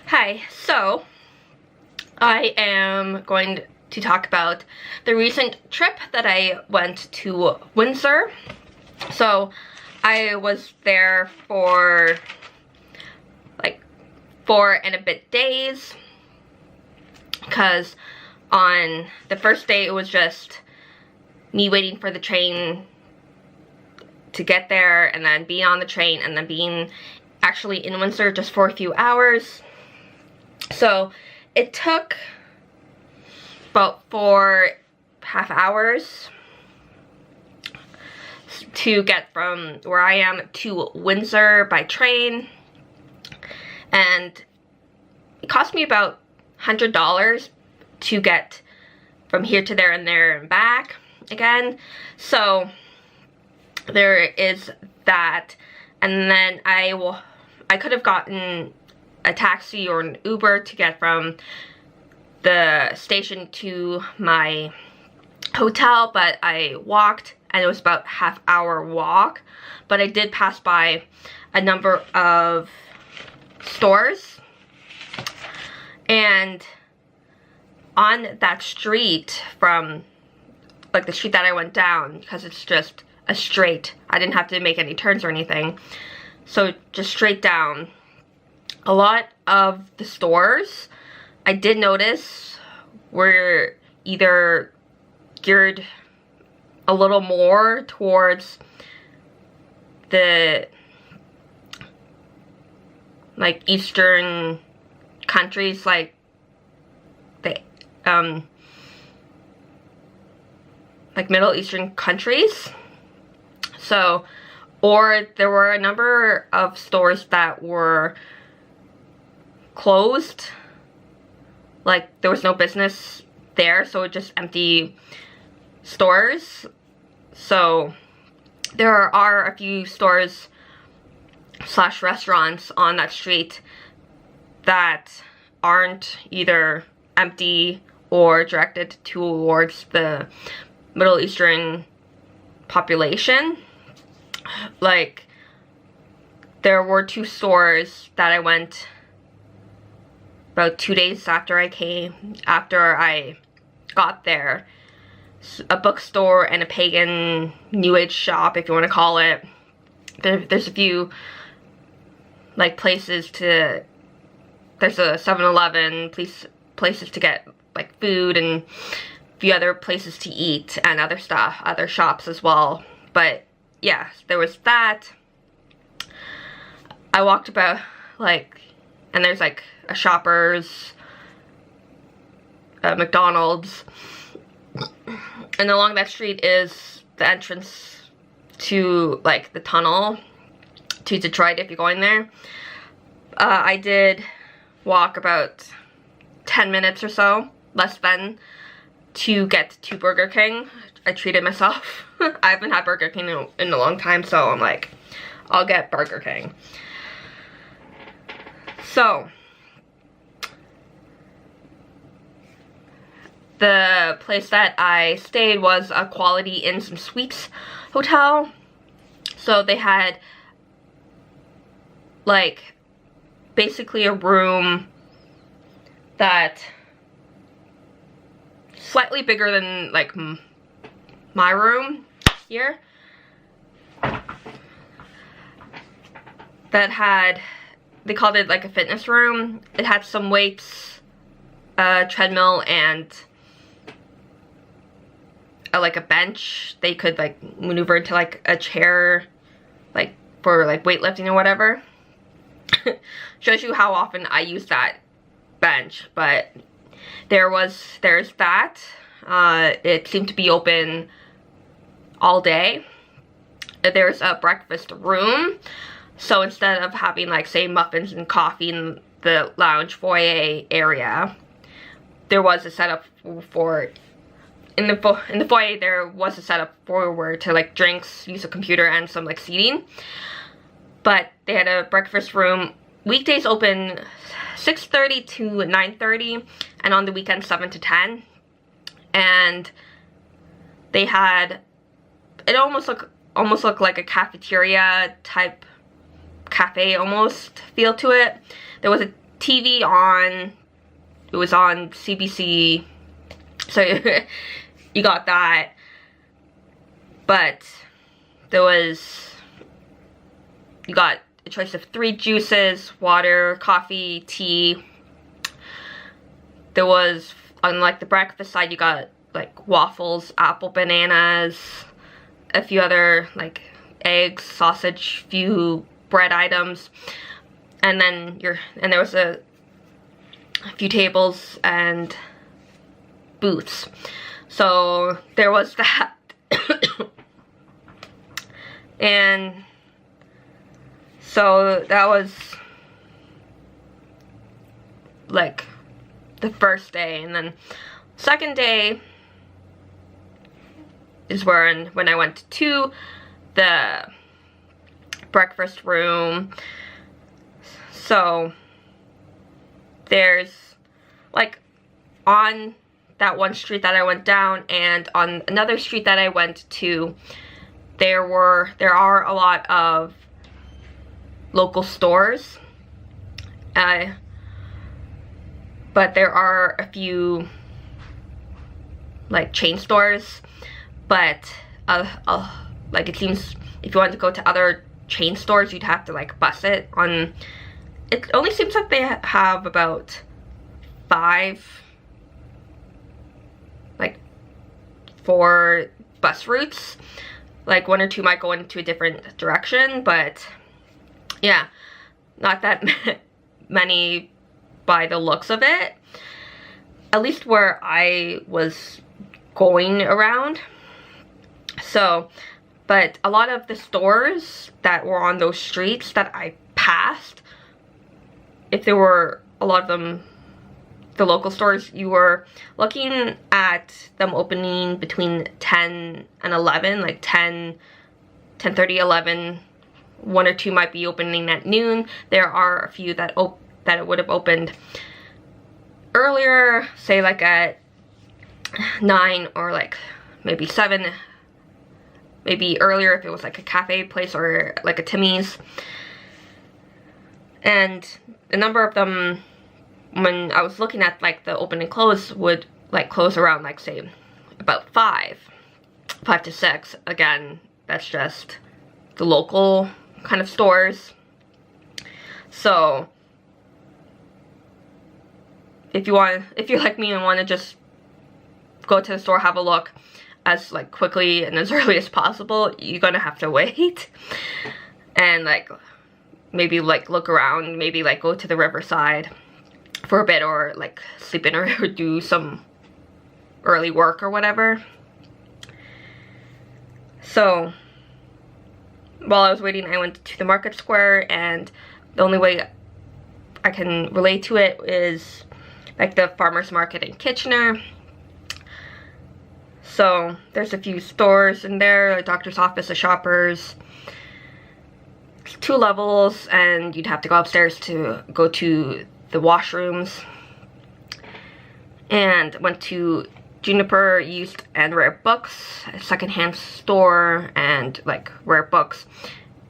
Hi, so I am going to talk about the recent trip that I went to Windsor. So I was there for like 4 and a bit days because on the first day it was just me waiting for the train to get there and then being on the train and then being actually in Windsor just for a few hours. So it took about 4.5 hours to get from where I am to Windsor by train, and it cost me about $100 to get from here to there and there and back again. So there is that, and then I could have gotten a taxi or an Uber to get from the station to my hotel, but I walked and it was about a half-hour walk. But I did pass by a number of stores, and on that street, from like the street that I went down, because it's just a straight, I didn't have to make any turns or anything, so just straight down, a lot of the stores I did notice were either geared a little more towards the like Eastern countries, like the like Middle Eastern countries. So, or there were a number of stores that were closed, like there was no business there, so just empty stores. So there are a few stores slash restaurants on that street that aren't either empty or directed towards the Middle Eastern population. Like, there were 2 stores that I went about 2 days after I got there. A bookstore and a pagan new age shop, if you want to call it. There's a few like places to, there's a 7-Eleven, places to get like food, and a few other places to eat and other stuff, other shops as well. But yeah, there was that. I walked about like, and there's like a Shoppers, McDonald's, and along that street is the entrance to like the tunnel to Detroit if you're going there. I did walk about 10 minutes or so, less than, to get to Burger King. I treated myself. I haven't had Burger King in a long time, so I'm like, I'll get Burger King. So the place that I stayed was a Quality Inns and Suites hotel. So they had like basically a room that slightly bigger than like my room here, that had, they called it like a fitness room. It had some weights, a treadmill, and like a bench. They could like maneuver into like a chair, like for like weightlifting or whatever. Shows you how often I use that bench. But there's that. It seemed to be open all day. There's a breakfast room, so instead of having like say muffins and coffee in the lounge foyer area, there was a setup for, in the foyer there was a setup forward to like drinks, use a computer, and some like seating. But they had a breakfast room, weekdays open 6:30 to 9:30, and on the weekend 7 to 10. And they had, it almost looked like a cafeteria type cafe almost feel to it. There was a TV on. It was on CBC, so you got that. But you got a choice of 3 juices: water, coffee, tea. There was, on like the breakfast side, you got like waffles, apple, bananas, a few other like eggs, sausage, few bread items, and then there was a few tables and booths. So there was that. And so that was like the first day, and then second day is when I went to the breakfast room. So there's like on that one street that I went down and on another street that I went to, there are a lot of local stores, but there are a few like chain stores, but like it seems if you want to go to other chain stores, you'd have to like bus it on. It only seems like they have about 4 bus routes. Like 1 or 2 might go into a different direction, but yeah, not that many by the looks of it. At least where I was going around. So, but a lot of the stores that were on those streets that I passed, if there were a lot of them, the local stores, you were looking at them opening between 10 and 11, like 10:30, 11. 1 or 2 might be opening at noon. There are a few that it would have opened earlier, say like at 9 or like maybe 7, maybe earlier if it was like a cafe place or like a Timmy's. And a number of them, when I was looking at like the open and close, would like close around like say about 5 to 6. Again, that's just the local kind of stores. So if you're like me and want to just go to the store, have a look as like quickly and as early as possible, you're gonna have to wait and like maybe like look around, maybe like go to the riverside for a bit, or like sleep in or do some early work or whatever. So while I was waiting, I went to the market square, and the only way I can relate to it is like the farmers market in Kitchener. So there's a few stores in there, a doctor's office, a Shoppers. It's 2 levels, and you'd have to go upstairs to go to the washrooms. And went to Juniper Used and Rare Books, a secondhand store, and like rare books.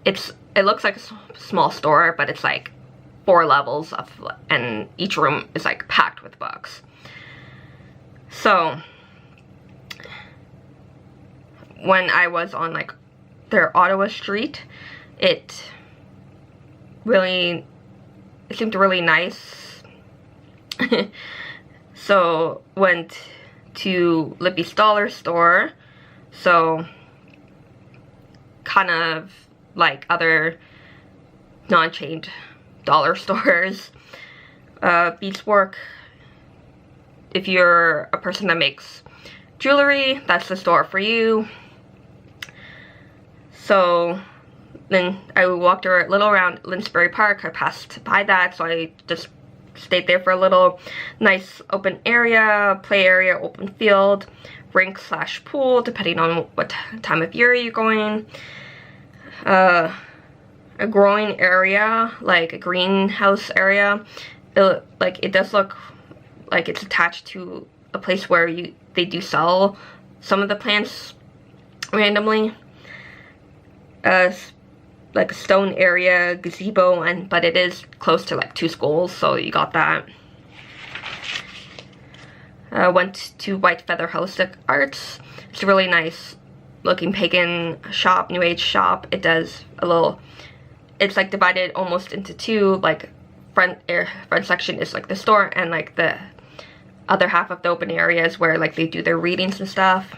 It looks like a small store, but it's like 4 levels of, and each room is like packed with books. So when I was on like their Ottawa Street, it seemed really nice. So went to Lippy's Dollar Store, so kind of like other non-chained dollar stores. Beadswork, if you're a person that makes jewelry, that's the store for you. So then I walked a little around Linsbury Park. I passed by that, so I just stayed there for a little. Nice open area, play area, open field, rink / pool, depending on what time of year you're going. A growing area, like a greenhouse area. It does look like it's attached to a place where they do sell some of the plants randomly. like a stone area, gazebo, but it is close to like 2 schools, so you got that. Went to White Feather Holistic Arts. It's a really nice looking pagan shop, new age shop. It does a little, it's like divided almost into 2, like front section is like the store, and like the other half of the open area is where like they do their readings and stuff.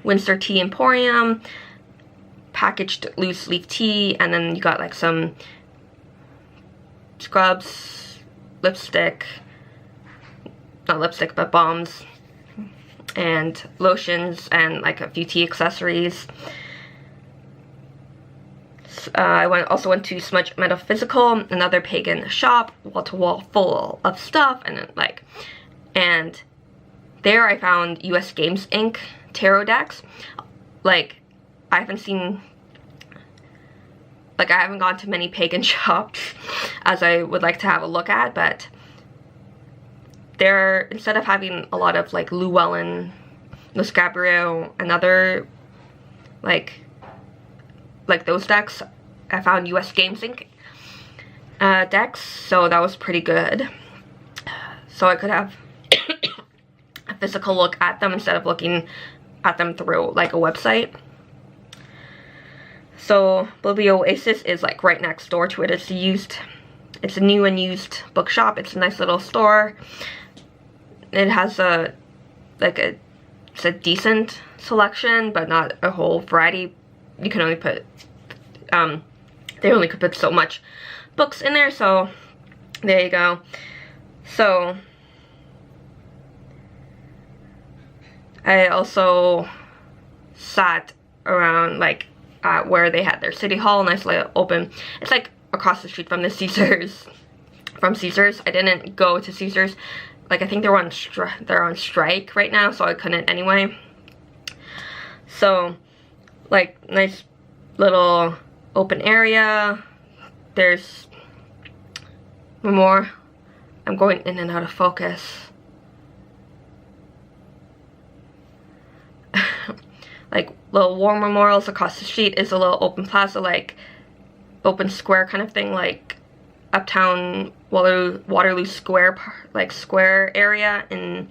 Windsor Tea Emporium, packaged loose leaf tea, and then you got like some scrubs, lipstick, not lipstick but balms, and lotions, and like a few tea accessories. I also went to Smudge Metaphysical, another pagan shop, wall to wall full of stuff, and there I found US Games Inc. tarot decks. Like, I haven't gone to many pagan shops as I would like to have a look at, but they're, instead of having a lot of like Llewellyn, Los Gabriel, and other like those decks, I found US Games Inc. Decks, so that was pretty good. So I could have a physical look at them instead of looking at them through like a website. So Blibby Oasis is like right next door to it. It's a new and used bookshop. It's a nice little store. It has it's a decent selection, but not a whole variety. You can only put, they only could put so much books in there, so there you go. So I also sat around like where they had their city hall, nicely open. It's like across the street from the Caesars. From Caesars. I didn't go to Caesars. Like, I think they're on strike right now, so I couldn't anyway. So, like, nice little open area. There's more. I'm going in and out of focus. Like, little war memorials across the street is a little open plaza, like open square kind of thing, like Uptown Waterloo Square, like square area in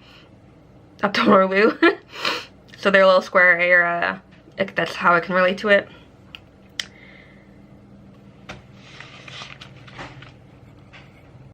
Uptown Waterloo. So their little square area, that's how I can relate to it.